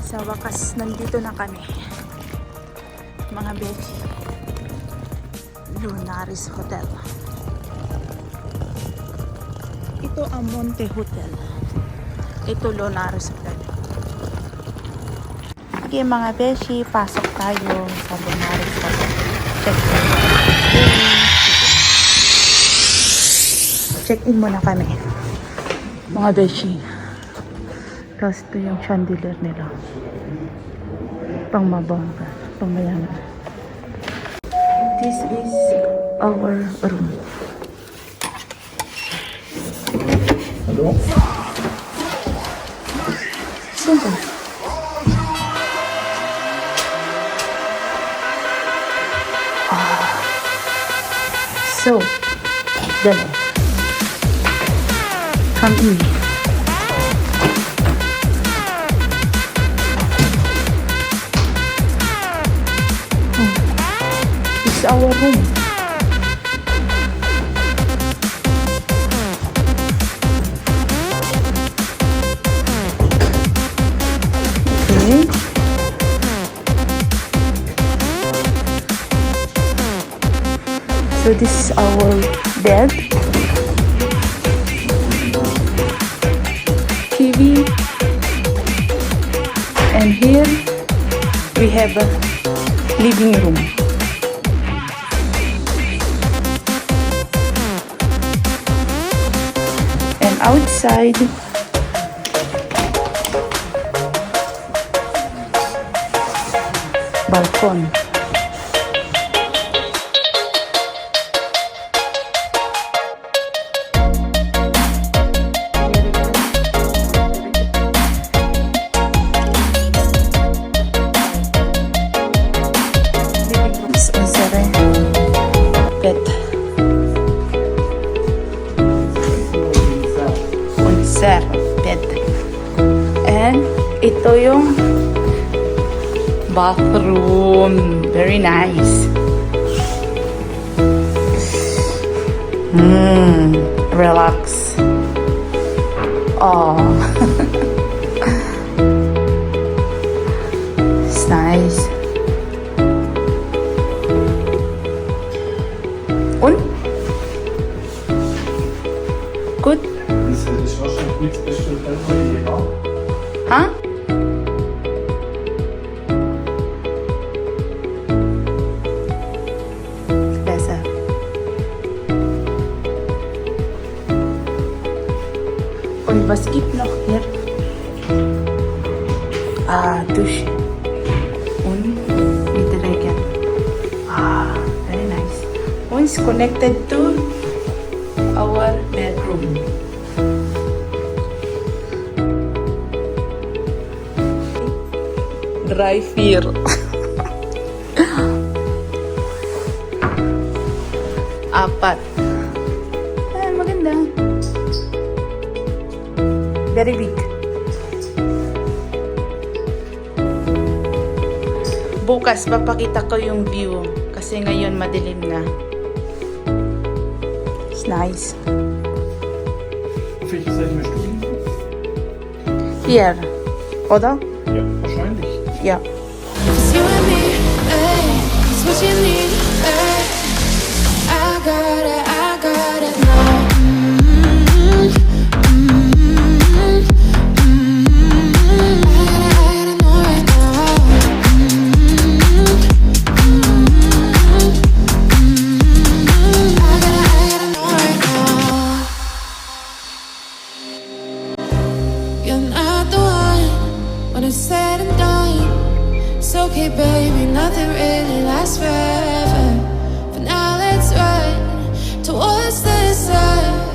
Sa wakas, nandito na kami. Mga bechi. Lunaris Hotel. Ito Amonti Hotel. Ito Lunaris Hotel. Okay mga bechi, pasok tayo sa Lunaris Hotel. Check-in muna kami. Mga bechi. Tapos ito yung chandelier nila. Pang mabongga. Pang mayaman. This is our room. Hallo? Saan? So, dali. Come in. This is our room. Okay. So this is our bed. TV. And here we have a living room. And outside balcony. Bed. And ito yung bathroom. Very nice. Relax. Oh. It's nice. Und? Good? Ich war schon nichts bestimmt, ja. Huh? Besser. Und was gibt noch hier? Dusche. Und mit Regen. Very nice. Und it's connected to our bedroom. Dry fear. Apat. Maganda. Very big. Bukas papakita ko yung view kasi ngayon madilim na. It's nice. Auf welche Seite möchtest du? Here. Oder? Ja, wahrscheinlich. Ja. It's you and me, ay, it's what you need, ay. I got it now. I gotta know right now. I gotta know right now. You're not the one when it's said and done. It's okay, baby, nothing really lasts forever.